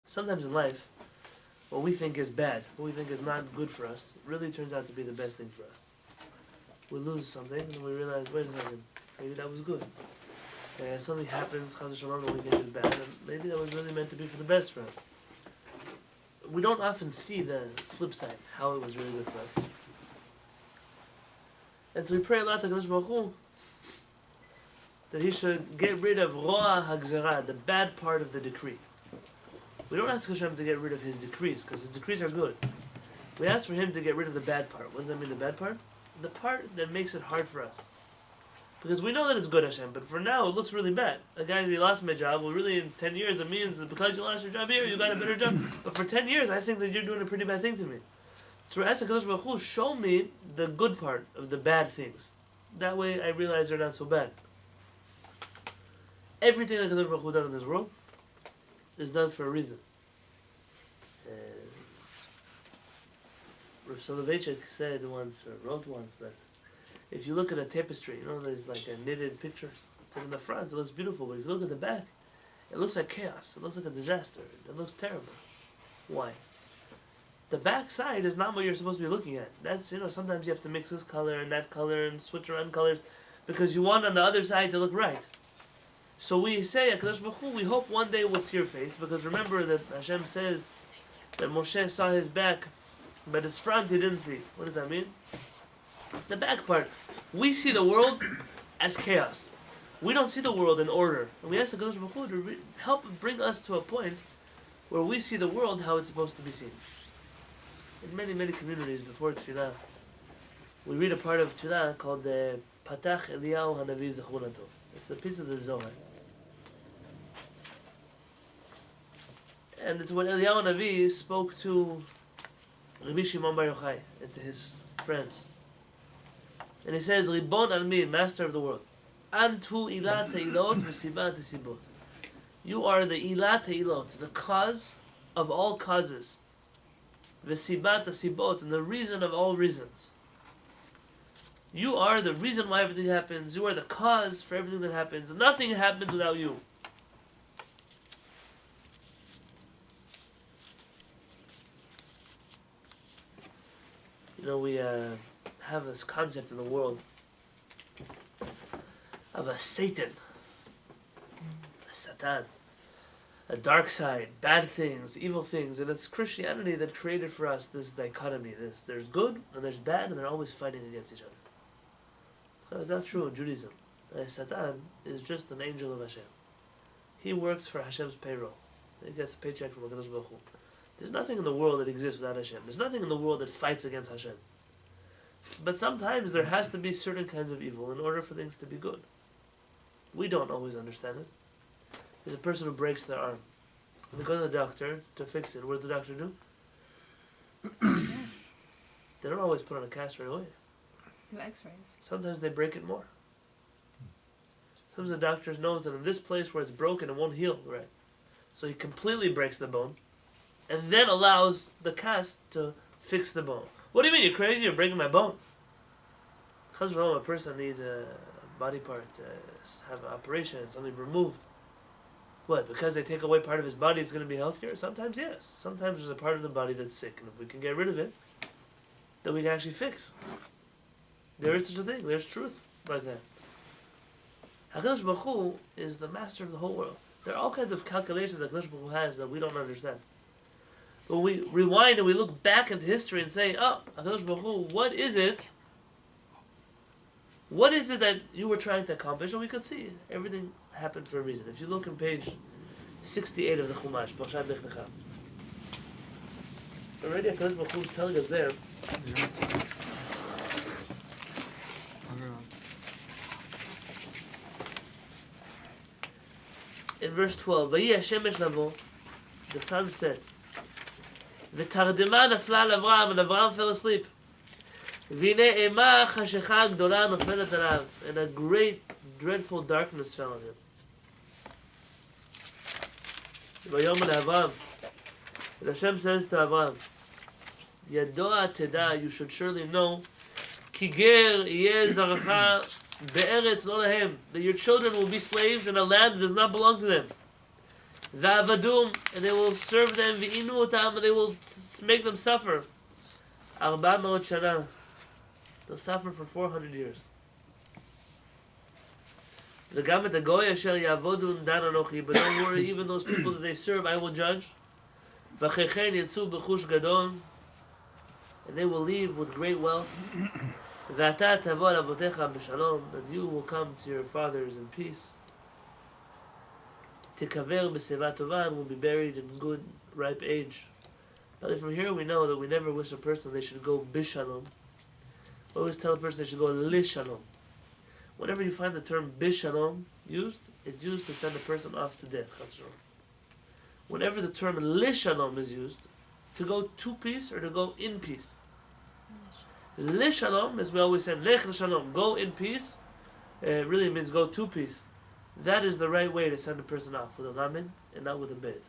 Sometimes in life, what we think is bad, what we think is not good for us, really turns out to be the best thing for us. We lose something and we realize, wait a second, maybe that was good. And something happens, Chas v'Shalom, that we think is bad, and maybe that was really meant to be for the best for us. We don't often see the flip side, how it was really good for us. And so we pray a lot to HaKadosh Baruch Hu that He should get rid of Ro'a HaGzerah, the bad part of the decree. We don't ask Hashem to get rid of His decrees, because His decrees are good. We ask for Him to get rid of the bad part. What does that mean, the bad part? The part that makes it hard for us. Because we know that it's good, Hashem, but for now it looks really bad. A guy, he lost my job, well really in 10 years it means that because you lost your job here, you got a better job. But for 10 years I think that you're doing a pretty bad thing to me. So ask HaKadosh Baruch Hu, show me the good part of the bad things. That way I realize they're not so bad. Everything that HaKadosh Baruch Hu does in this world is done for a reason. Rav Soloveitchik said once, or wrote once, that if you look at a tapestry, there's like a knitted pictures. It's in the front, it looks beautiful, but if you look at the back, it looks like chaos. It looks like a disaster. It looks terrible. Why? The back side is not what you're supposed to be looking at. That's, sometimes you have to mix this color and that color and switch around colors because you want on the other side to look right. So we say, HaKadosh Baruch Hu, we hope one day we'll see your face, because remember that Hashem says that Moshe saw his back, but his front he didn't see. What does that mean? The back part. We see the world as chaos. We don't see the world in order. And we ask HaKadosh Baruch Hu to help bring us to a point where we see the world how it's supposed to be seen. In many, many communities before Tefillah, we read a part of Tefillah called the Patach Eliyahu Hanavi Zechronato. It's a piece of the Zohar. And it's when Eliyahu Hanavi spoke to Rabbi Shimon Bar Yochai and to his friends. And he says, Ribon Almi, master of the world. Antu ilat te'ilot v'sibat te'sibot. You are the ilat te'ilot, the cause of all causes. V'sibat te'sibot, and the reason of all reasons. You are the reason why everything happens. You are the cause for everything that happens. Nothing happens without you. We have this concept in the world of a Satan, a Satan, a dark side, bad things, evil things, and it's Christianity that created for us this dichotomy. There's good and there's bad, and they're always fighting against each other. So it's not true in Judaism. Satan is just an angel of Hashem. He works for Hashem's payroll. He gets a paycheck from HaKadosh Baruch Hu. There's nothing in the world that exists without Hashem. There's nothing in the world that fights against Hashem. But sometimes there has to be certain kinds of evil in order for things to be good. We don't always understand it. There's a person who breaks their arm. They go to the doctor to fix it. What does the doctor do? They don't always put on a cast right away. Do x-rays. Sometimes they break it more. Sometimes the doctor knows that in this place where it's broken, it won't heal right. So he completely breaks the bone and then allows the cast to fix the bone. What do you mean? You're crazy? You're breaking my bone? Chas v'shalom, a person needs a body part to have an operation, something removed. What? Because they take away part of his body, it's going to be healthier? Sometimes yes. Sometimes there's a part of the body that's sick, and if we can get rid of it, then we can actually fix. There is such a thing. There's truth like that. HaKadosh Baruch Hu is the master of the whole world. There are all kinds of calculations that HaKadosh Baruch Hu has that we don't understand. But we rewind and we look back into history and say, oh, HaKadosh Baruch Hu, what is it? What is it that you were trying to accomplish? And we could see everything happened for a reason. If you look on page 68 of the Chumash, Parashat Vayeshev, already HaKadosh Baruch Hu is telling us there. In verse 12, Vayhi Hashemesh lavo, the sun set. V'tardema nafla al Avram, and Avram fell asleep. V'hinei ema chashecha gdola nofelet alav, and a great, dreadful darkness fell on him. Vayomer leAvram, and Hashem says to Avram, Yadoa teda, you should surely know, Ki ger yeh zarecha be'eretz lo lahem, that your children will be slaves in a land that does not belong to them. Va'avadum, and they will serve them. V'inu otam, and they will make them suffer. 400 shana. They'll suffer for 400 years. But don't worry, even those people that they serve, I will judge. And they will leave with great wealth. That you will come to your fathers in peace. And will be buried in good, ripe age. But from here we know that we never wish a person they should go bishalom. We always tell a person they should go lishalom. Whenever you find the term bishalom used, it's used to send a person off to death. Whenever the term lishalom is used, to go to peace or to go in peace. Lishalom, as we always say, lech l'shalom, go in peace, really means go to peace. That is the right way to send a person off, with a lamed and not with a bed.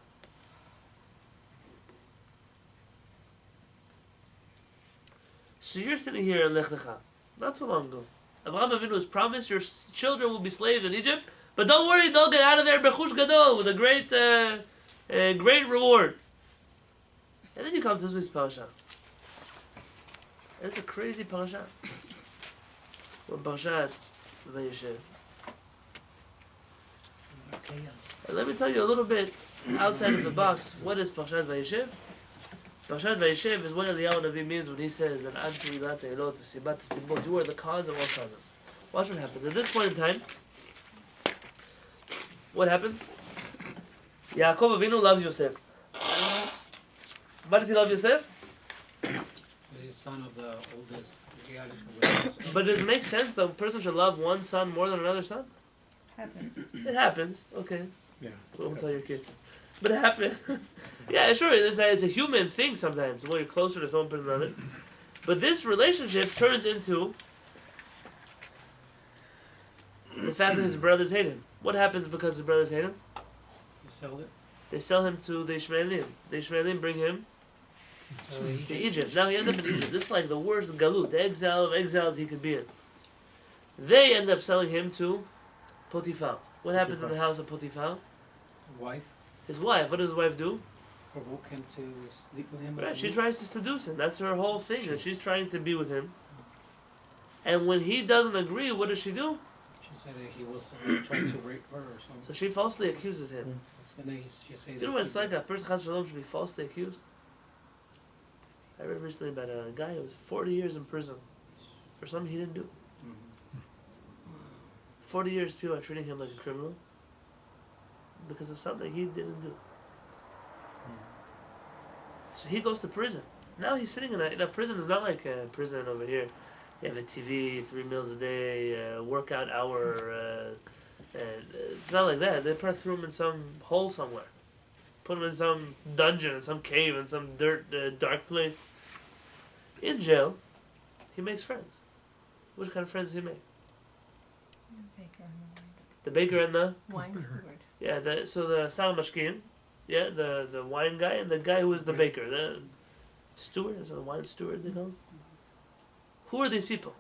So you're sitting here in Lech Lecha, not so long ago. Abraham Avinu was promised your children will be slaves in Egypt, but don't worry, they'll get out of there bechush gadol with a great reward. And then you come to this week's parasha, and it's a crazy parasha. Well, Parashat Vayeshev. And let me tell you a little bit outside of the box. What is Parashat Vayeshev? Parashat Vayeshev is what Eliyahu Navi means when he says that you are the cause of all causes. Watch what happens. At this point in time, what happens? Yaakov Avinu loves Yosef. Why does he love Yosef? He's son of the oldest. But does it make sense that a person should love one son more than another son? Happens. It happens. Okay. Yeah. Don't tell your kids. But it happens. Yeah, sure. It's a human thing sometimes. When you're closer to someone than another. But this relationship turns into the fact that his brothers hate him. What happens because his brothers hate him? You sell it? They sell him to the Ishmaelim. The Ishmaelim bring him to Egypt. Now he ends up in Egypt. This is like the worst galut, the exile of exiles he could be in. They end up selling him to Potiphar. What happens in the house of Potiphar? Wife? His wife. What does his wife do? Provoke him to sleep with him? Right, she tries to seduce him. That's her whole thing. That she's trying to be with him. And when he doesn't agree, what does she do? She said that he was trying to rape her or something. So she falsely accuses him. And then she says Do you know what it's like? A person Chas Shalom should be falsely accused? I read recently about a guy who was 40 years in prison for something he didn't do. 40 years people are treating him like a criminal because of something he didn't do. So he goes to prison. Now he's sitting in a prison. Is not like a prison over here. You have a TV, 3 meals a day, workout hour. And it's not like that. They probably threw him in some hole somewhere. Put him in some dungeon, in some cave, in some dark place. In jail, he makes friends. Which kind of friends does he make? The baker and the wine steward. Yeah, so the Sal Mashkin, yeah, the wine guy, and the guy who is the baker, the steward, is it the wine steward they call him? Who are these people?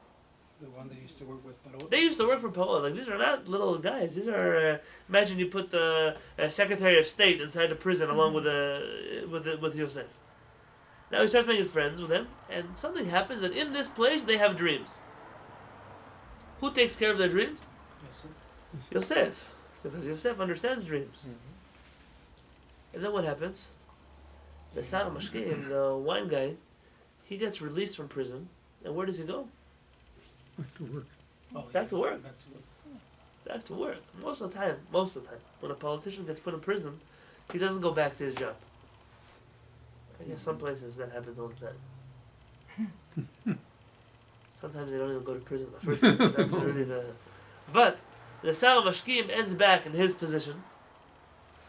The one that used to work with Parot? They used to work for Paro. Like, these are not little guys. These are, imagine you put the Secretary of State inside the prison along with Yosef. Now he starts making friends with him, and something happens, and in this place they have dreams. Who takes care of their dreams? Yosef. Because Yosef understands dreams. And then what happens? The Sar Mashkim, the wine guy, he gets released from prison, and where does he go? Back to work. Back to work. Back to work. Back to work. Most of the time, when a politician gets put in prison, he doesn't go back to his job. I guess some places that happens all the time. Sometimes they don't even go to prison. The first time, that's really but the Sar Mashkim ends back in his position,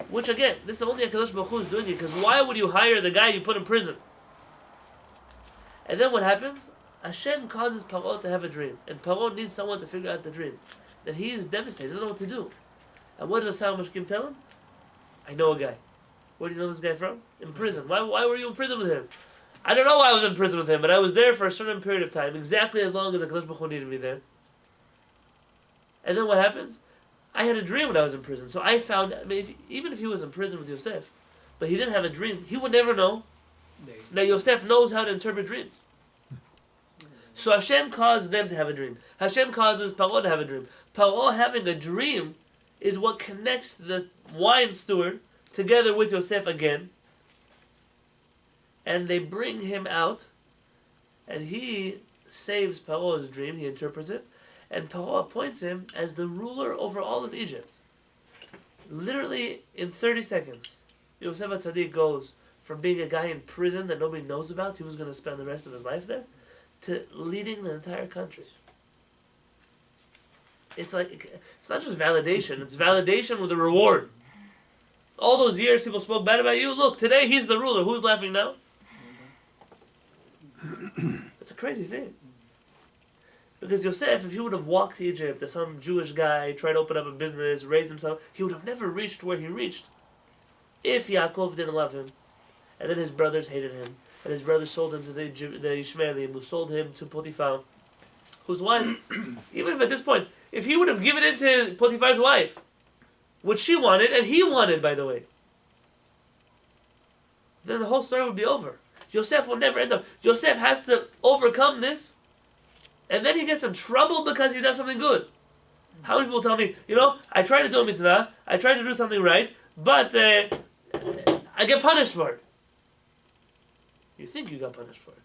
which again, this is only HaKadosh Baruch Hu is doing it, because why would you hire the guy you put in prison? And then what happens? Hashem causes Paro to have a dream, and Paro needs someone to figure out the dream. Then he is devastated, doesn't know what to do. And what does the Sar Mashkim tell him? I know a guy. Where do you know this guy from? In prison. Why were you in prison with him? I don't know why I was in prison with him, but I was there for a certain period of time, exactly as long as HaKadosh Baruch Hu needed me there. And then what happens? I had a dream when I was in prison. So I found, even if he was in prison with Yosef, but he didn't have a dream, he would never know that Yosef knows how to interpret dreams. So Hashem caused them to have a dream. Hashem causes Paro to have a dream. Paro having a dream is what connects the wine steward together with Yosef again. And they bring him out, and he saves Paro's dream, he interprets it, and Paro appoints him as the ruler over all of Egypt. Literally in 30 seconds, Yosef HaTzadik goes from being a guy in prison that nobody knows about, he was going to spend the rest of his life there, to leading the entire country. It's like, it's not just validation, it's validation with a reward. All those years people spoke bad about you, look, today he's the ruler. Who's laughing now? It's a crazy thing. Because Yosef, if he would have walked to Egypt as some Jewish guy, tried to open up a business, raise himself, he would have never reached where he reached. If Yaakov didn't love him, and then his brothers hated him, and his brothers sold him to the Ishmaelim, who sold him to Potiphar, whose wife, even if at this point, if he would have given it to Potiphar's wife, what she wanted, and he wanted, by the way, then the whole story would be over. Yosef will never end up. Yosef has to overcome this, and then he gets in trouble because he does something good. How many people tell me, I try to do a mitzvah, I try to do something right, but I get punished for it. You think you got punished for it.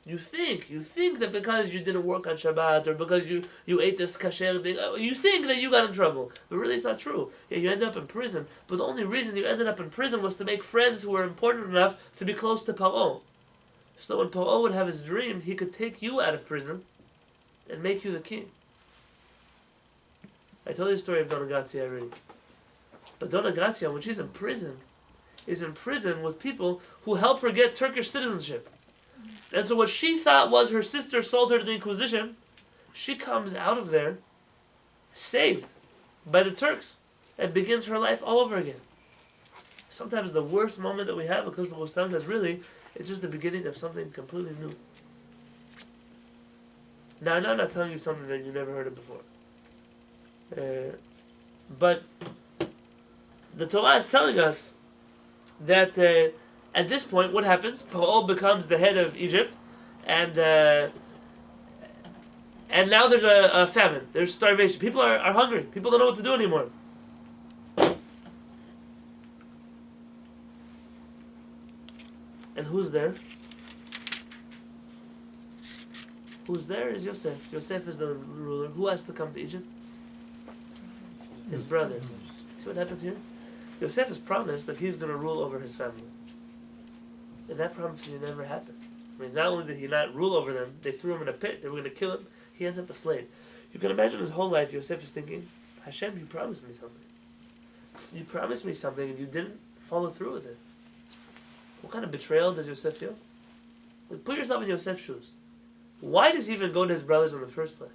You think that because you didn't work on Shabbat, or because you ate this kasher thing, you think that you got in trouble. But really it's not true. Yeah, you end up in prison, but the only reason you ended up in prison was to make friends who were important enough to be close to Paro. So that when Paro would have his dream, he could take you out of prison and make you the king. I told you the story of Donna Grazia already. But Donna Grazia, when she's in prison, is in prison with people who help her get Turkish citizenship. And so what she thought was her sister sold her to the Inquisition, she comes out of there saved by the Turks and begins her life all over again. Sometimes the worst moment that we have, Akadosh Baruch Hu was telling us, really, it's just the beginning of something completely new. Now, I'm not telling you something that you never heard of before. But the Torah is telling us that at this point, what happens? Paro becomes the head of Egypt, and now there's a famine. There's starvation. People are hungry. People don't know what to do anymore. And who's there? Who's there is Yosef. Yosef is the ruler. Who has to come to Egypt? His brothers. See what happens here? Yosef is promised that he's going to rule over his family. And that prophecy never happened. Not only did he not rule over them, they threw him in a pit, they were going to kill him, he ends up a slave. You can imagine his whole life, Yosef is thinking, Hashem, you promised me something. You promised me something and you didn't follow through with it. What kind of betrayal does Yosef feel? Put yourself in Yosef's shoes. Why does he even go to his brothers in the first place?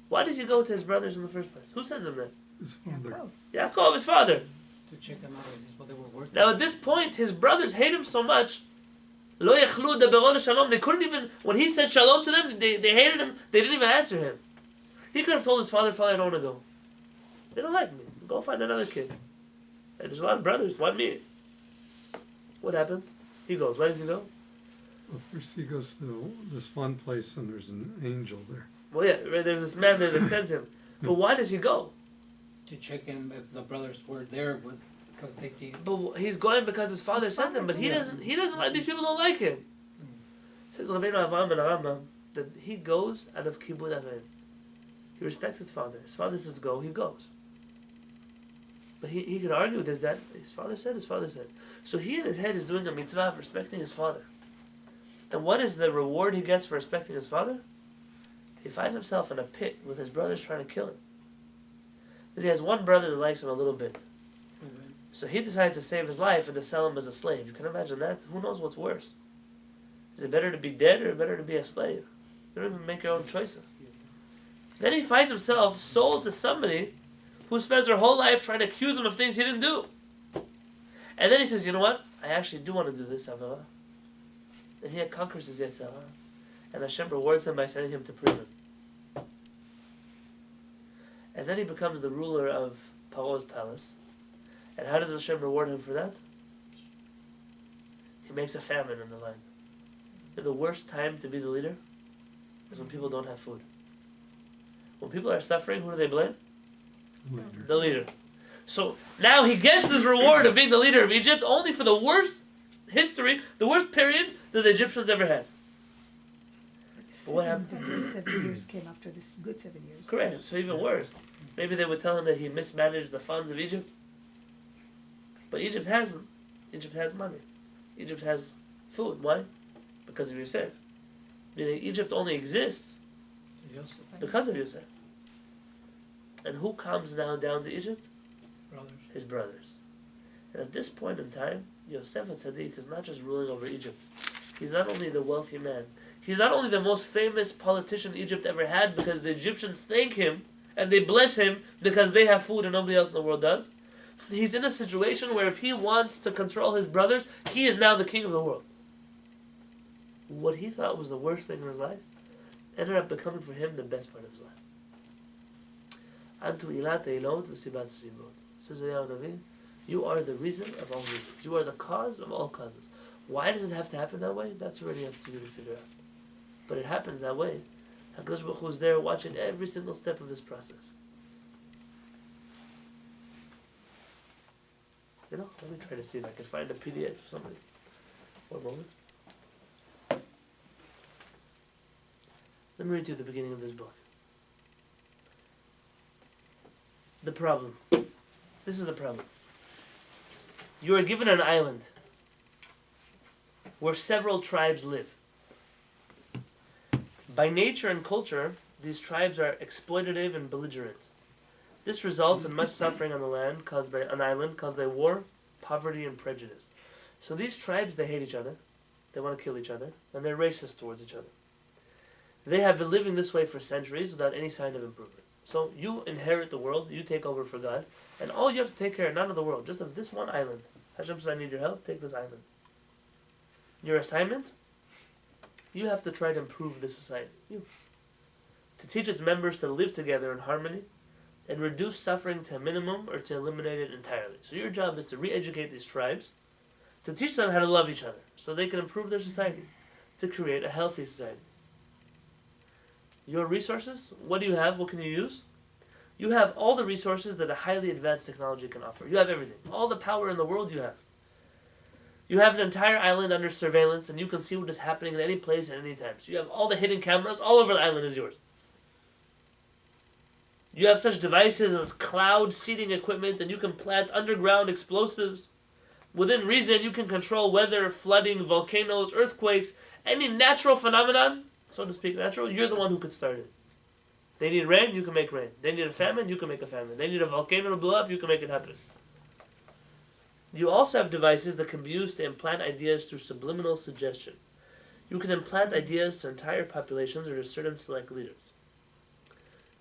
Why does he go to his brothers in the first place? Who sends him there? His father. Yaakov, his father. To check them out, what they were working. Now at this point, his brothers hate him so much. Lo yachlu daberon shalom. They couldn't even, when he said shalom to them, they hated him. They didn't even answer him. He could have told his father, I don't want to go. They don't like me. Go find another kid. And there's a lot of brothers. Why me? What happens? He goes. Why does he go? Well, first he goes to this one place and there's an angel there. Well, yeah, right, there's this man there that sends him. But why does he go? To check him if the brothers were there because they did. But he's going because his father sent him. But he doesn't like, these people don't like him. Says Rabbeinu Avraham ben Rambam that he goes out of kibud avim. He respects his father. His father says go, he goes. But he could argue with his dad. His father said. So he in his head is doing a mitzvah of respecting his father. And what is the reward he gets for respecting his father? He finds himself in a pit with his brothers trying to kill him. Then he has one brother that likes him a little bit. So he decides to save his life and to sell him as a slave. You can imagine that? Who knows what's worse? Is it better to be dead or better to be a slave? You don't even make your own choices. Then he finds himself sold to somebody who spends her whole life trying to accuse him of things he didn't do. And then he says, you know what? I actually do want to do this, Avera. And he conquers his Yetzirah. And Hashem rewards him by sending him to prison. And then he becomes the ruler of Paro's palace. And how does Hashem reward him for that? He makes a famine in the land. And the worst time to be the leader is when people don't have food. When people are suffering, who do they blame? Later. The leader. So now he gets this reward of being the leader of Egypt only for the worst history, the worst period that the Egyptians ever had. But what happened? Those 7 years came after this good 7 years. Correct. So even worse. Maybe they would tell him that he mismanaged the funds of Egypt. But Egypt has them. Egypt has money. Egypt has food. Why? Because of Yosef. Meaning Egypt only exists because of Yosef. And who comes now down to Egypt? Brothers. His brothers. And at this point in time, Yosef HaTzadik is not just ruling over Egypt. He's not only the wealthy man. He's not only the most famous politician Egypt ever had because the Egyptians thank him and they bless him because they have food and nobody else in the world does. He's in a situation where if he wants to control his brothers, he is now the king of the world. What he thought was the worst thing in his life ended up becoming for him the best part of his life. Antu ilat eilot v'sibat simrot. Says Eliyahu Navi, you are the reason of all reasons. You are the cause of all causes. Why does it have to happen that way? That's already up to you to figure out. But it happens that way. HaKadosh Baruch Hu is there watching every single step of this process. You know, let me try to see if I can find a PDF of somebody. 1 moment. Let me read you the beginning of this book. The problem. This is the problem. You are given an island where several tribes live. By nature and culture, these tribes are exploitative and belligerent. This results in much suffering on the land caused by an island caused by war, poverty, and prejudice. So these tribes, they hate each other, they want to kill each other, and they're racist towards each other. They have been living this way for centuries without any sign of improvement. So you inherit the world, you take over for God, and all you have to take care of, not of the world, just of this one island. Hashem says, I need your help, take this island. Your assignment? You have to try to improve this society. You. To teach its members to live together in harmony and reduce suffering to a minimum or to eliminate it entirely. So your job is to re-educate these tribes, to teach them how to love each other so they can improve their society, to create a healthy society. Your resources, what do you have? What can you use? You have all the resources that a highly advanced technology can offer. You have everything. All the power in the world you have. You have the entire island under surveillance and you can see what is happening in any place at any time. So you have all the hidden cameras, all over the island is yours. You have such devices as cloud seeding equipment and you can plant underground explosives. Within reason, you can control weather, flooding, volcanoes, earthquakes, any natural phenomenon, so to speak natural, you're the one who could start it. They need rain, you can make rain. They need a famine, you can make a famine. They need a volcano to blow up, you can make it happen. You also have devices that can be used to implant ideas through subliminal suggestion. You can implant ideas to entire populations or to certain select leaders.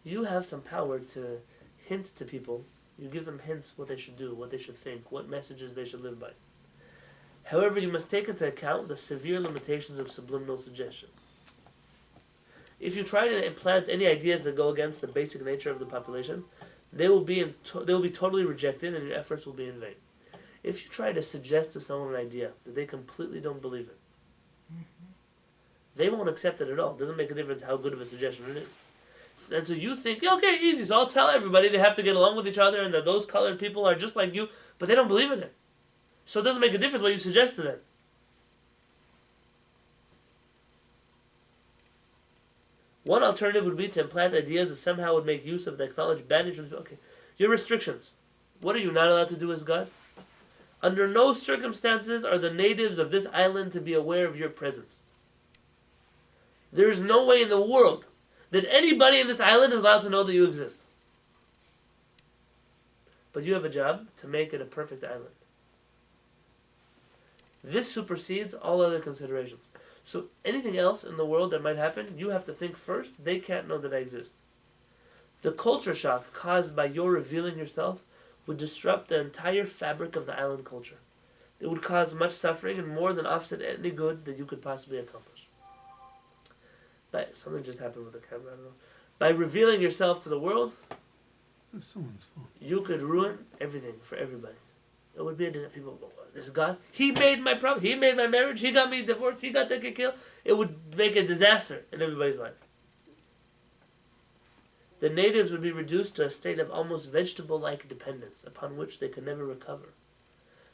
You have some power to hint to people. You give them hints what they should do, what they should think, what messages they should live by. However, you must take into account the severe limitations of subliminal suggestion. If you try to implant any ideas that go against the basic nature of the population, they will be totally rejected and your efforts will be in vain. If you try to suggest to someone an idea that they completely don't believe in, they won't accept it at all. It doesn't make a difference how good of a suggestion it is. And so you think, okay, easy, so I'll tell everybody they have to get along with each other and that those colored people are just like you, but they don't believe in it. So it doesn't make a difference what you suggest to them. One alternative would be to implant ideas that somehow would make use of the acknowledged bandage. Okay, your restrictions. What are you not allowed to do as God? Under no circumstances are the natives of this island to be aware of your presence. There is no way in the world that anybody in this island is allowed to know that you exist. But you have a job to make it a perfect island. This supersedes all other considerations. So anything else in the world that might happen, you have to think first, they can't know that I exist. The culture shock caused by your revealing yourself would disrupt the entire fabric of the island culture. It would cause much suffering and more than offset any good that you could possibly accomplish. Something just happened with the camera, I don't know. By revealing yourself to the world, That's someone's fault. You could ruin everything for everybody. It would be a people go, this God, he made my problem, he made my marriage, he got me divorced, he got taken killed. It would make a disaster in everybody's life. The natives would be reduced to a state of almost vegetable-like dependence upon which they could never recover.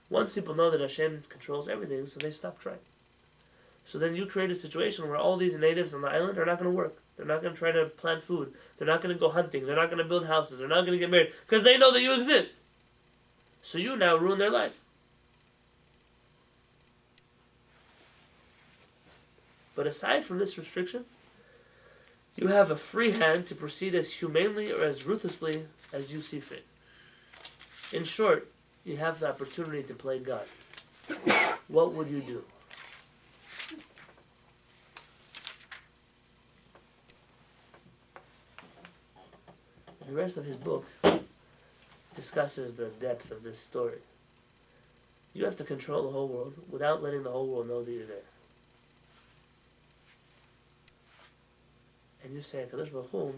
Once people know that Hashem controls everything, so they stop trying. So then you create a situation where all these natives on the island are not going to work. They're not going to try to plant food. They're not going to go hunting. They're not going to build houses. They're not going to get married because they know that you exist. So you now ruin their life. But aside from this restriction, you have a free hand to proceed as humanely or as ruthlessly as you see fit. In short, you have the opportunity to play God. What would you do? The rest of his book discusses the depth of this story. You have to control the whole world without letting the whole world know that you're there. And you say, HaKadosh Baruch Hu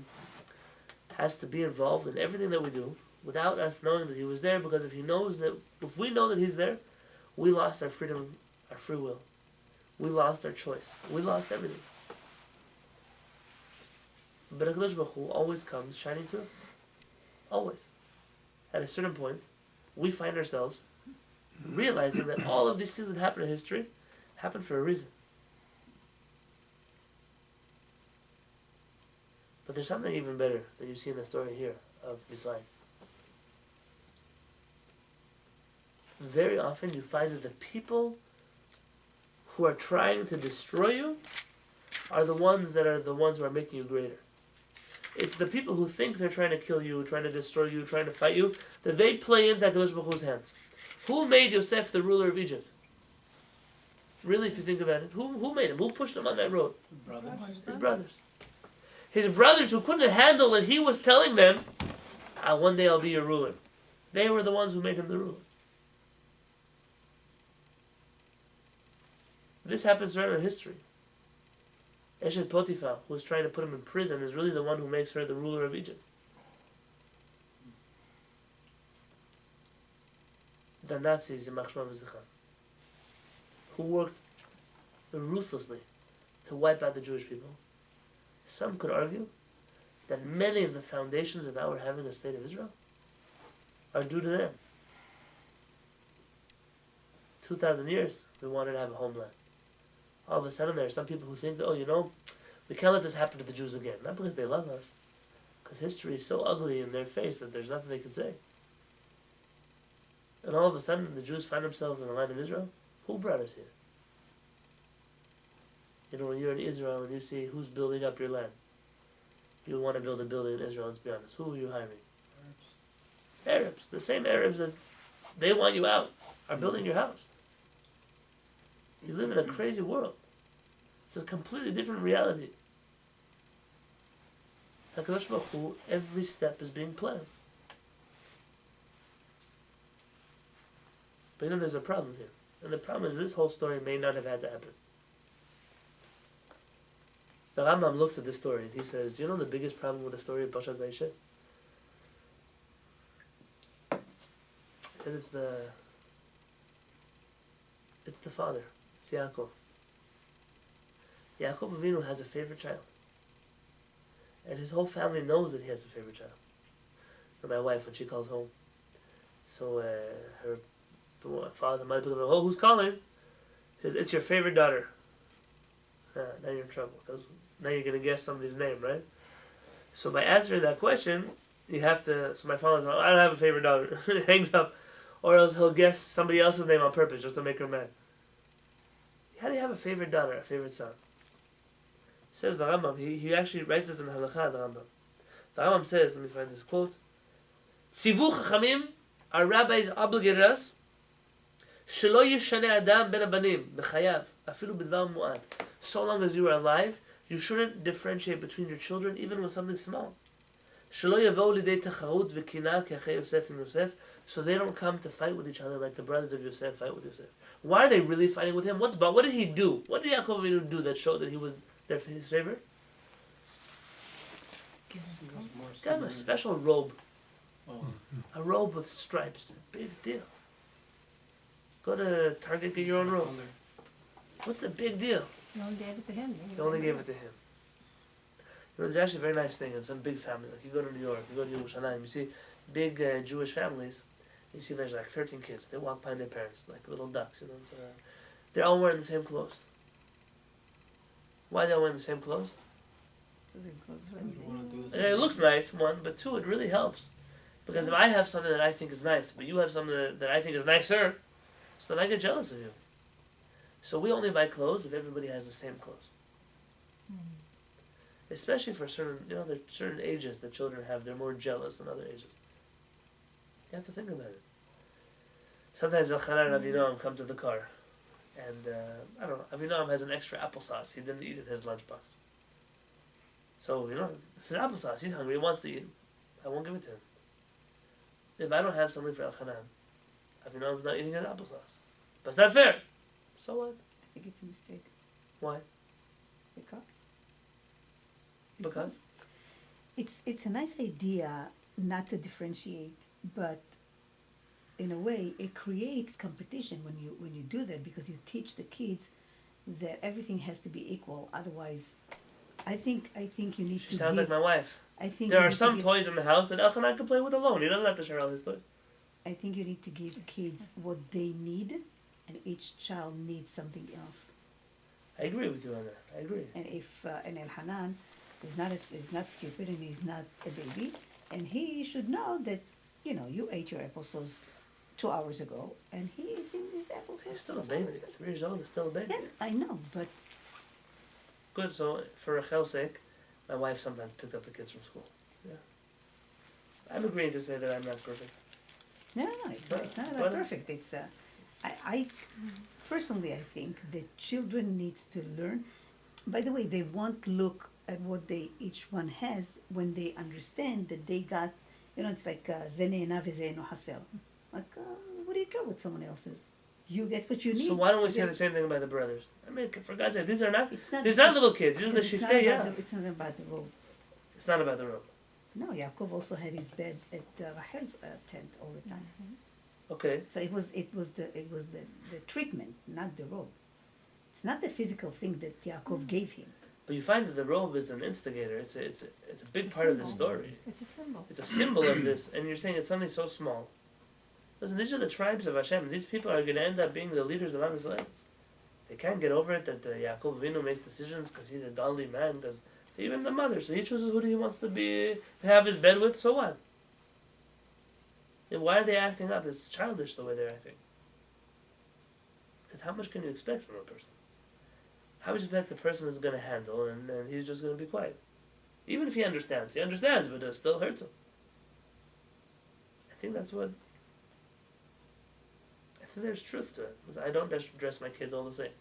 has to be involved in everything that we do without us knowing that he was there, because if we know that he's there, we lost our freedom, our free will. We lost our choice. We lost everything. But HaKadosh Baruch Hu always comes shining through. Always. At a certain point, we find ourselves realizing that all of these things that happen in history happened for a reason. But there's something even better that you see in the story here of Mitzrayim. Very often you find that the people who are trying to destroy you are the ones who are making you greater. It's the people who think they're trying to kill you, trying to destroy you, trying to fight you, that they play into HaKadosh Baruch Hu's hands. Who made Yosef the ruler of Egypt? Really, if you think about it, who made him? Who pushed him on that road? Brothers. His brothers. His brothers who couldn't handle that he was telling them, one day I'll be your ruler. They were the ones who made him the ruler. This happens throughout history. Eshet Potiphar, who was trying to put him in prison, is really the one who makes her the ruler of Egypt. The Nazis, who worked ruthlessly to wipe out the Jewish people. Some could argue that many of the foundations of our having a state of Israel are due to them. 2,000 years, we wanted to have a homeland. All of a sudden, there are some people who think that, we can't let this happen to the Jews again. Not because they love us, because history is so ugly in their face that there's nothing they can say. And all of a sudden, the Jews find themselves in the land of Israel. Who brought us here? When you're in Israel and you see who's building up your land, you want to build a building in Israel, let's be honest. Who are you hiring? Arabs. The same Arabs that they want you out are building your house. You live in a crazy world. It's a completely different reality. HaKadosh Baruch Hu, every step is being planned. But there's a problem here. And the problem is this whole story may not have had to happen. The Rambam looks at this story and he says, do you know the biggest problem with the story of Parashat Vayeshev? He said it's the father. It's Yaakov. Yaakov Avinu has a favorite child. And his whole family knows that he has a favorite child. For my wife, when she calls home. So her father, mother, who's calling? He says, it's your favorite daughter. Now you're in trouble. Because now you're going to guess somebody's name, right? So by answering that question, you have to... So my father says, I don't have a favorite daughter. He hangs up. Or else he'll guess somebody else's name on purpose just to make her mad. How do you have a favorite daughter, a favorite son? Says the Rambam, he actually writes this in Halakha, the Rambam. The Rambam says, let me find this quote, Tzivu Chachamim, our rabbis obligated us, Shelo yishaneh adam ben abanim, b'chayav, afilu b'dvar mu'ad. So long as you are alive, you shouldn't differentiate between your children, even with something small. Shelo yavou lidei tacharut v'kina ke'achei Yosef and Yosef, so they don't come to fight with each other like the brothers of Yosef fight with Yosef. Why are they really fighting with him? What did he do? What did Yaakov Avinu do that showed that he was his favorite? Got him a special robe. Oh, A robe with stripes, big deal. Go to Target, get your own robe. color. What's the big deal? You only gave it to him. They only gave it to him. You know, there's actually a very nice thing in some big families. Like you go to New York, you go to HaShamayim, you see big Jewish families. You see there's like 13 kids. They walk behind their parents like little ducks. You know, so, they're all wearing the same clothes. Why are they all wearing the same clothes? You wanna do the Yeah, it same. looks nice, one, but two, it really helps. Because if I have something that I think is nice, but you have something that I think is nicer, so then I get jealous of you. So we only buy clothes if everybody has the same clothes. Especially for certain, you know, there are certain ages that children have, they're more jealous than other ages. You have to think about it. Sometimes Elchanan and Avinoam come to the car, and I don't know, Avinoam has an extra applesauce he didn't eat in his lunchbox. So, you know, this is applesauce, he's hungry, he wants to eat. I won't give it to him. If I don't have something for Elchanan, Avinoam's not eating his applesauce. But it's not fair. So what? I think it's a mistake. Why? Because? It's a nice idea not to differentiate, but in a way it creates competition when you do that, because you teach the kids that everything has to be equal. Otherwise, I think you need She to sounds give. like my wife. I think There you are need to some give- toys in the house that Elchanan can play with alone. He doesn't have to share all his toys. I think you need to give kids what they need, and each child needs something else. I agree with you on that. I agree. And if and Elhanan is not stupid, and he's not a baby, and he should know that, you know, you ate your applesauce 2 hours ago, and he eats his applesauce. He's still a 2 baby. hours ago. 3 years old is still a baby. Yeah, I know, but Good. So for Rachel's sake, my wife sometimes picked up the kids from school. Yeah. I'm agreeing to say that I'm not perfect. no, it's not But- about perfect. It's I personally, I think that children needs to learn. By the way, they won't look at what they each one has when they understand that they got. You know, it's like zene'ena v'ze'eno hasel. Like, what do you care what someone else is? You get what you need. So why don't we You say get- the same thing about the brothers? I mean, for God's sake, these are not. It's not. These are not little kids. These are the because it's not shiftei. about Yeah. it's not about the robe. It's not about the robe. No, Yaakov also had his bed at Rachel's tent all the time. Okay. So it was the treatment, not the robe. It's not the physical thing that Yaakov gave him. But you find that the robe is an instigator. It's a big part of the story. It's a symbol. It's a symbol of this, and you're saying it's something so small. Listen, these are the tribes of Hashem. These people are going to end up being the leaders of Am Yisrael. They can't get over it that Yaakov Avinu makes decisions because he's a godly man. Because even the mother, so he chooses who he wants to have his bed with. So what? And why are they acting up? It's childish the way they're acting. Because how much can you expect from a person? How much expect the person is going to handle, and he's just going to be quiet? Even if he understands, but it still hurts him. I think that's what. I think there's truth to it. Because I don't dress my kids all the same.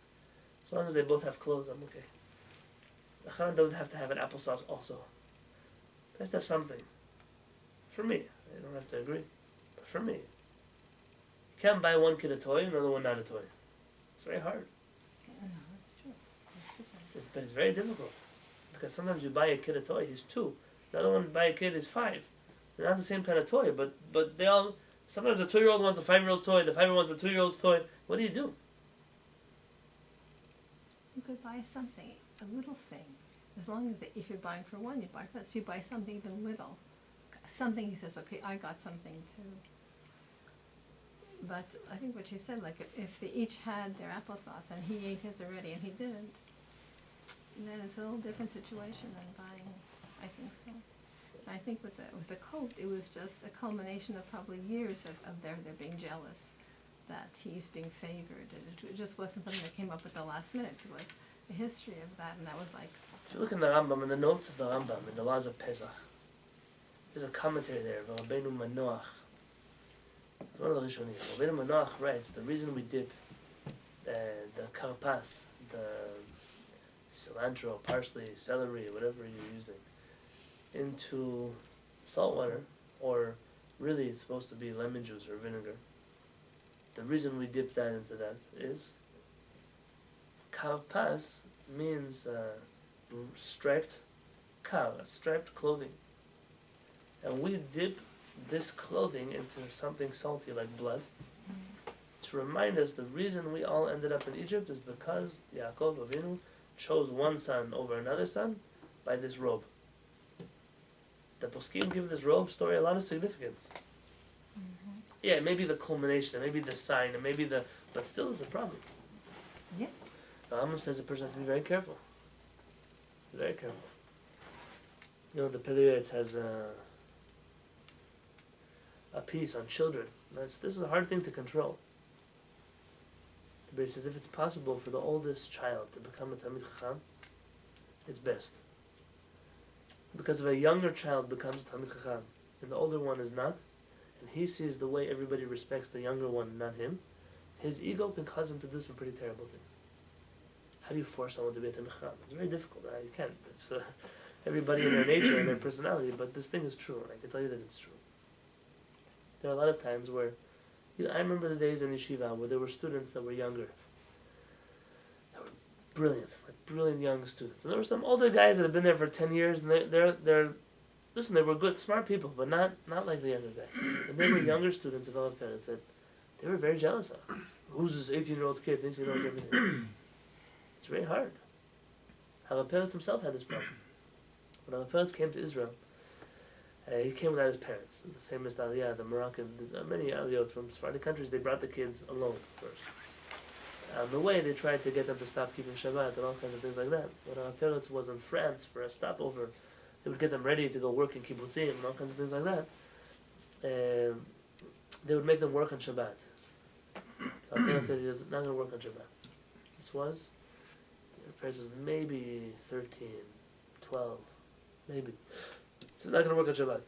As long as they both have clothes, I'm okay. The Khan doesn't have to have an applesauce also. He has to have something. For me. I don't have to agree. But for me. You can't buy one kid a toy, another one not a toy. It's very hard. Yeah, that's true. That's true. But it's very difficult. Because sometimes you buy a kid a toy, he's 2. Another one buy a kid is 5. They're not the same kind of toy, but they all. Sometimes the 2-year-old wants a 5-year-old's toy, the 5-year-old wants a 2-year-old's toy. What do you do? You could buy something, a little thing. As long as if you're buying for one, you buy for us. You buy something even little. Something he says, okay, I got something too. But I think what you said, like if they each had their applesauce and he ate his already and he didn't, then it's a little different situation than buying. I think so. I think with the coat, it was just a culmination of probably years of their being jealous that he's being favored. It just wasn't something that came up at the last minute. It was a history of that, and that was like. If you look in the Rambam, in the notes of the Rambam, in the laws of Pesach, there's a commentary there, Rabbeinu Manoach. One of the Rishonim. Rabbeinu Manoach writes, the reason we dip the karpas, the cilantro, parsley, celery, whatever you're using, into salt water, or really it's supposed to be lemon juice or vinegar. The reason we dip that into that is karpas means striped striped clothing. And we dip this clothing into something salty like blood, to remind us the reason we all ended up in Egypt is because Yaakov Avinu chose one son over another son by this robe. The poskim give this robe story a lot of significance. Yeah, it may be the culmination, it may be the sign, it may be the, but still it's a problem. Yeah. The Rambam says a person has to be very careful. Very careful. You know, the Kehillat has a piece on children. This is a hard thing to control. But he says if it's possible for the oldest child to become a Talmid Chacham, it's best. Because if a younger child becomes Talmid Chacham and the older one is not, and he sees the way everybody respects the younger one, not him, his ego can cause him to do some pretty terrible things. How do you force someone to be a Talmid Chacham? It's very difficult. You can't. It's everybody in their nature and their personality, but this thing is true, and I can tell you that it's true. There are a lot of times where, I remember the days in yeshiva where there were students that were younger, that were brilliant, like brilliant young students, and there were some older guys that have been there for 10 years, and they're listen, they were good, smart people, but not like the younger guys. And they were younger students of our parents that they were very jealous of. Who's this 18-year-old kid thinks he knows everything? It's very hard. Our parents himself had this problem. When our parents came to Israel, he came without his parents. The famous Aliyah, the Moroccan, many Aliyot from Sephardic countries, they brought the kids alone first. On the way, they tried to get them to stop keeping Shabbat and all kinds of things like that. When our parents was in France for a stopover, they would get them ready to go work in kibbutzim and all kinds of things like that. They would make them work on Shabbat. So our parents said, he was not going to work on Shabbat. This was, our parents was maybe 13, 12, maybe. He's not going to work on Shabbat.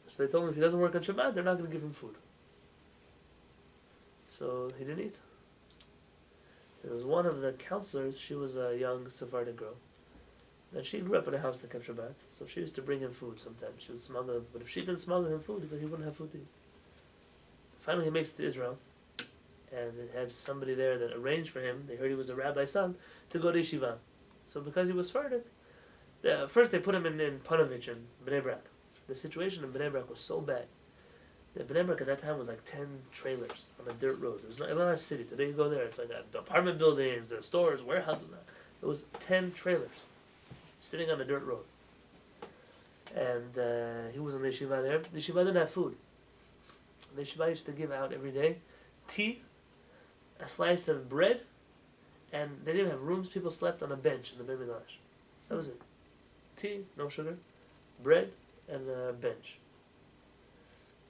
So they told him if he doesn't work on Shabbat, they're not going to give him food. So he didn't eat. There was one of the counselors, she was a young Sephardic girl. And she grew up in a house that kept Shabbat. So she used to bring him food sometimes. She would smuggle him, but if she didn't smuggle him food, he said he wouldn't have food to eat. Finally he makes it to Israel. And it had somebody there that arranged for him, they heard he was a rabbi's son, to go to yeshiva. So because he was Sephardic, first they put him in Panovich in Bnei Brak. The situation in Bnei Brak was so bad. The Bnei Brak at that time was like 10 trailers on a dirt road. It was not a city. Today you go there, it's like apartment buildings, stores, warehouses. It was 10 trailers sitting on a dirt road. And he was in the yeshiva there. The yeshiva didn't have food. The yeshiva used to give out every day tea, a slice of bread, and they didn't have rooms. People slept on a bench in the Beit Midrash. That was it. Tea, no sugar, bread, and a bench.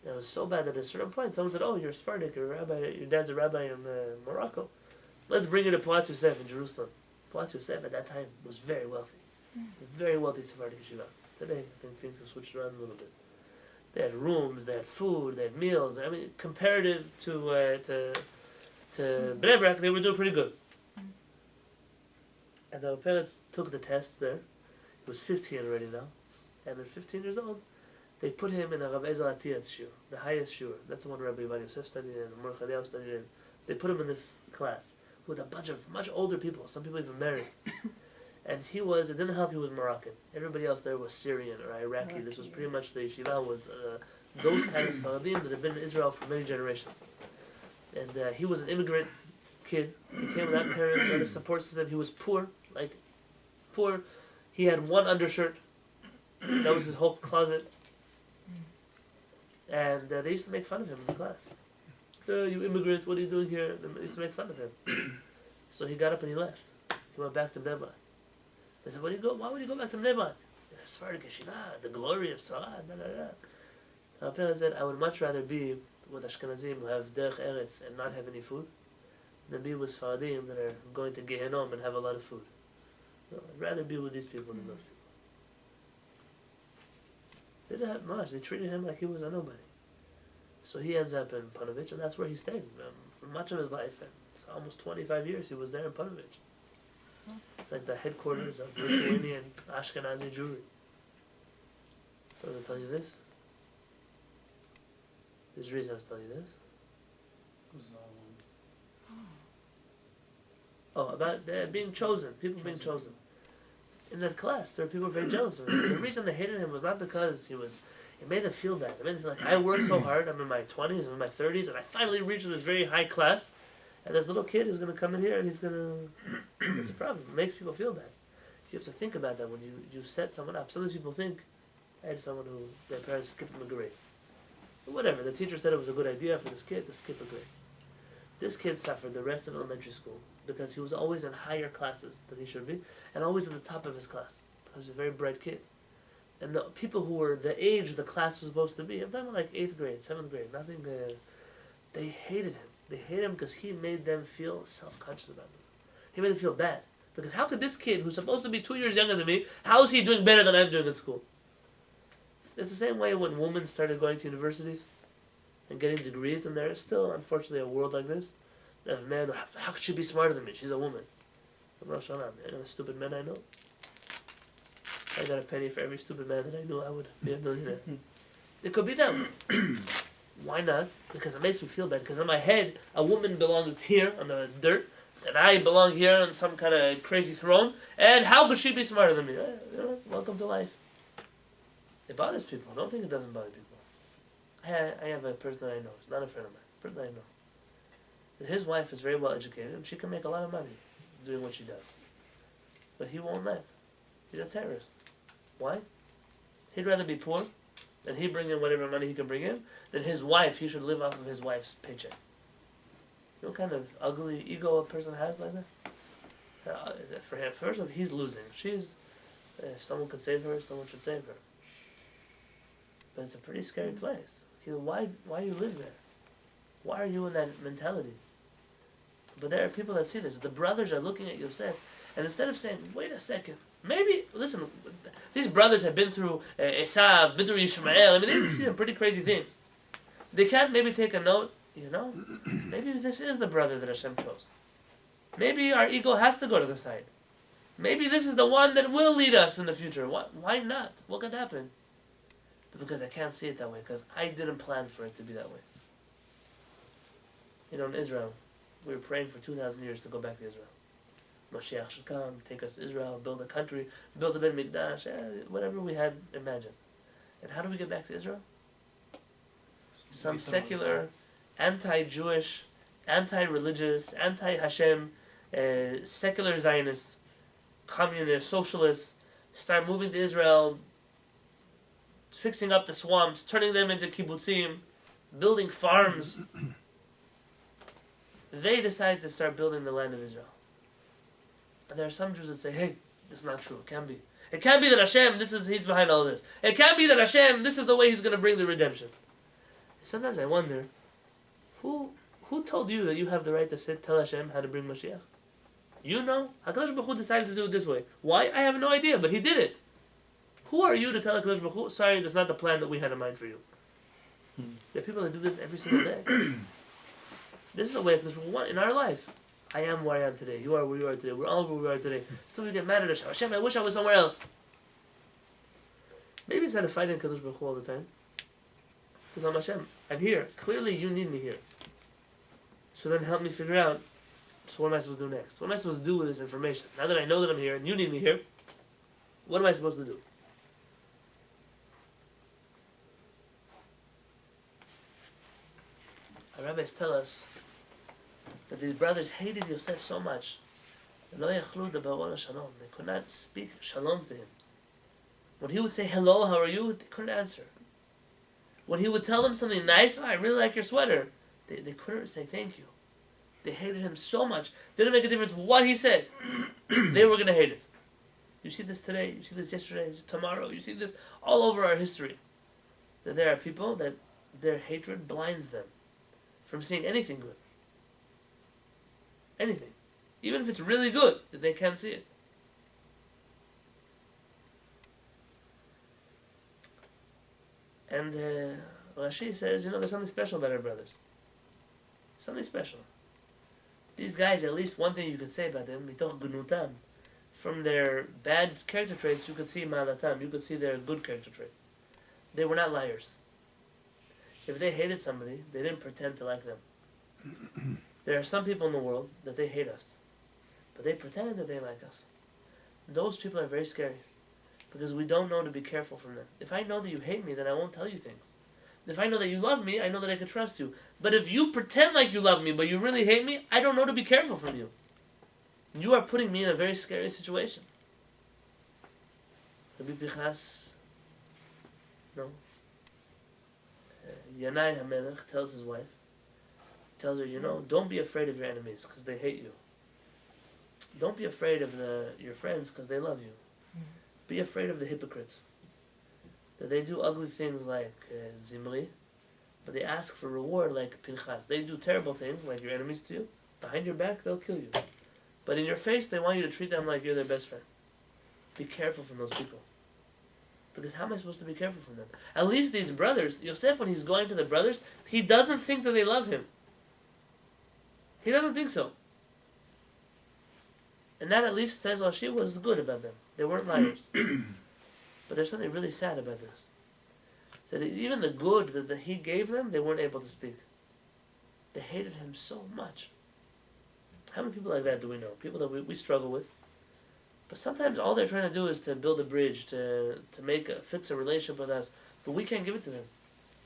And it was so bad that at a certain point, someone said, "Oh, you're a Sephardic, you're a rabbi. Your dad's a rabbi in Morocco. Let's bring you to Poat Yosef in Jerusalem." Poat Yosef at that time was very wealthy, a very wealthy Sephardic yeshiva. Today, I think things have switched around a little bit. They had rooms, they had food, they had meals. I mean, comparative to Bnei Brak, they were doing pretty good. And our parents took the tests there. He was 15 already now. And at 15 years old, they put him in a Rav Ezel Atiyat's shiur, the highest shiur. That's the one Rabbi Yosef studied in, Mor Chadiel studied in. They put him in this class with a bunch of much older people, some people even married. And it didn't help he was Moroccan. Everybody else there was Syrian or Iraqi. This was pretty much, the yeshiva was those kind of Sfaradim that had been in Israel for many generations. And he was an immigrant kid. He came without parents, without a support system. He was poor. He had one undershirt. That was his whole closet. And they used to make fun of him in the class. You immigrant, what are you doing here? They used to make fun of him. So he got up and he left. He went back to Bnei Brak. They said, why would you go back to Bnei Brak? Sephardic yeshiva, the glory of Sfarad, da da da. Our parents said, I would much rather be with Ashkenazim who have derech eretz and not have any food than be with Sfaradim that are going to Gehenom and have a lot of food. No, I'd rather be with these people than those people. They didn't have much. They treated him like he was a nobody. So he ends up in Panovich, and that's where he stayed for much of his life. And it's almost 25 years he was there in Panovich. It's like the headquarters of Lithuanian Ashkenazi Jewry. So I'm going to tell you this. There's a reason I was telling you this. Oh, about being chosen, people being chosen. In that class, there were people very jealous of him. The reason they hated him was not because he was It made them feel bad. It made them feel like I worked so hard. I'm in my 20s, I'm in my 30s, and I finally reached this very high class. And this little kid is going to come in here and he's going to... It's a problem. It makes people feel bad. You have to think about that when you set someone up. Some of these people think, I had someone who, their parents skipped him a grade. Whatever, the teacher said it was a good idea for this kid to skip a grade. This kid suffered the rest of elementary school because he was always in higher classes than he should be, and always at the top of his class. He was a very bright kid. And the people who were the age the class was supposed to be, I'm talking about like 8th grade, 7th grade, nothing, they hated him. They hated him because he made them feel self-conscious about them. He made them feel bad. Because how could this kid, who's supposed to be 2 years younger than me, how is he doing better than I'm doing in school? It's the same way when women started going to universities and getting degrees, and there's still, unfortunately, a world like this. Of men, how could she be smarter than me? She's a woman. I know stupid men I know. I got a penny for every stupid man that I knew. I would be a millionaire. It could be them. Why not? Because it makes me feel bad. Because in my head, a woman belongs here on the dirt, and I belong here on some kind of crazy throne. And how could she be smarter than me? Welcome to life. It bothers people. Don't think it doesn't bother people. I have a person that I know. It's not a friend of mine. A person that I know. And his wife is very well educated, and she can make a lot of money doing what she does. But he won't let. He's a terrorist. Why? He'd rather be poor, and he bring in whatever money he can bring in, than his wife. He should live off of his wife's paycheck. You know what kind of ugly ego a person has like that? For him, first of all, he's losing. If someone could save her, someone should save her. But it's a pretty scary place. Why you live there? Why are you in that mentality? But there are people that see this. The brothers are looking at Yosef, and instead of saying, wait a second, maybe, listen, these brothers have been through Esav, been through Ishmael. I mean, they've seen some pretty crazy things. They can't maybe take a note, maybe this is the brother that Hashem chose. Maybe our ego has to go to the side. Maybe this is the one that will lead us in the future. Why not? What could happen? But because I can't see it that way, because I didn't plan for it to be that way. In Israel, we were praying for 2,000 years to go back to Israel. Mashiach should come, take us to Israel, build a country, build a Ben Mikdash, whatever we had imagined. And how do we get back to Israel? Some secular, anti-Jewish, anti-religious, anti-Hashem, secular Zionists, communists, socialists, start moving to Israel, fixing up the swamps, turning them into kibbutzim, building farms. They decide to start building the land of Israel. And there are some Jews that say, hey, this is not true. It can't be. It can't be that Hashem, he's behind all this. It can't be that Hashem, this is the way he's going to bring the redemption. Sometimes I wonder, who told you that you have the right to tell Hashem how to bring Mashiach? You know? HaKadosh Baruch Hu decided to do it this way. Why? I have no idea, but he did it. Who are you to tell HaKadosh Baruch Hu, sorry, that's not the plan that we had in mind for you? There are people that do this every single day. This is the way HaKadosh Baruch Hu wants in our life. I am where I am today. You are where you are today. We're all where we are today. Still we get mad at Hashem. Hashem, I wish I was somewhere else. Maybe instead of fighting HaKadosh Baruch Hu all the time, to tell Hashem, I'm here. Clearly you need me here. So then help me figure out, so what am I supposed to do next? What am I supposed to do with this information? Now that I know that I'm here and you need me here, what am I supposed to do? Our rabbis tell us that these brothers hated Yosef so much. They could not speak shalom to him. When he would say, hello, how are you? They couldn't answer. When he would tell them something nice, I really like your sweater, they couldn't say thank you. They hated him so much. Didn't make a difference what he said. They were going to hate it. You see this today, you see this yesterday, you see tomorrow, you see this all over our history. That there are people that their hatred blinds them from seeing anything good. Anything. Even if it's really good, that they can't see it. And Rashi says, there's something special about our brothers. Something special. These guys, at least one thing you could say about them, mitoch gunutam, from their bad character traits, you could see ma'alatam, you could see their good character traits. They were not liars. If they hated somebody, they didn't pretend to like them. There are some people in the world that they hate us, but they pretend that they like us. Those people are very scary. Because we don't know to be careful from them. If I know that you hate me, then I won't tell you things. If I know that you love me, I know that I can trust you. But if you pretend like you love me, but you really hate me, I don't know to be careful from you. You are putting me in a very scary situation. Rabbi Pinchas, no. Yanai HaMelech tells his wife, tells her, don't be afraid of your enemies because they hate you. Don't be afraid of your friends because they love you. Be afraid of the hypocrites. That they do ugly things like Zimri, but they ask for reward like Pinchas. They do terrible things like your enemies to you. Behind your back, they'll kill you. But in your face, they want you to treat them like you're their best friend. Be careful from those people. Because how am I supposed to be careful from them? At least these brothers, Yosef, when he's going to the brothers, he doesn't think that they love him. He doesn't think so. And that at least says Rashi was good about them. They weren't liars. But there's something really sad about this. That even the good that he gave them, they weren't able to speak. They hated him so much. How many people like that do we know? People that we struggle with. But sometimes all they're trying to do is to build a bridge, to fix a relationship with us. But we can't give it to them.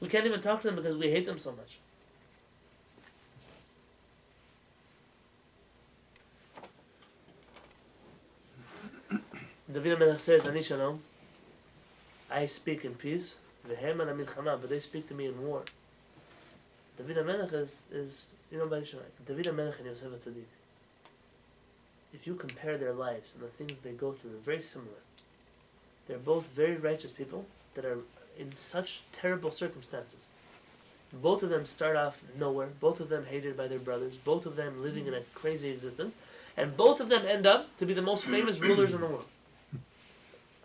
We can't even talk to them because we hate them so much. David HaMelech says, Ani Shalom, I speak in peace, V'hem ana milchama, but they speak to me in war. David HaMelech is by HaShamayim. David HaMelech and Yosef HaTzadik. If you compare their lives and the things they go through, they're very similar. They're both very righteous people that are in such terrible circumstances. Both of them start off nowhere. Both of them hated by their brothers. Both of them living in a crazy existence. And both of them end up to be the most famous rulers in the world.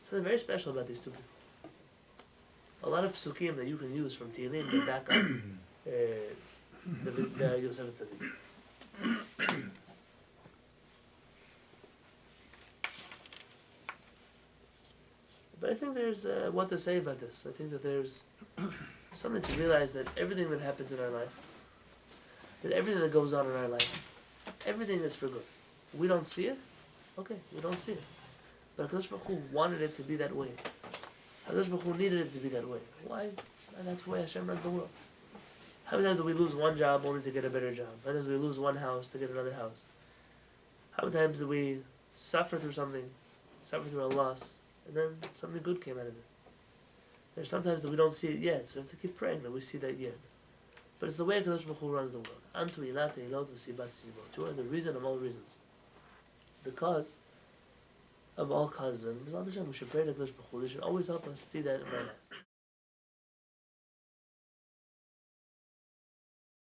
Something very special about these two people. A lot of psukim that you can use from Tehillim to back up the Yosef Tzaddik. But I think there's what to say about this. I think that there's something to realize that everything that happens in our life, that everything that goes on in our life, everything is for good. We don't see it, okay, we don't see it. But HaKadosh Baruch Hu wanted it to be that way. HaKadosh Baruch Hu needed it to be that way. Why? And that's the way Hashem runs the world. How many times do we lose one job only to get a better job? How many times do we lose one house to get another house? How many times do we suffer through something, suffer through a loss, and then something good came out of it? There's sometimes that we don't see it yet, so we have to keep praying that we see that yet. But it's the way HaKadosh Baruch Hu runs the world. Antu ilate ilot v'sibat zibot. You are the reason of all reasons. The cause of all causes. And we should pray to HaKadosh Baruch Hu. They should always help us see that in our life.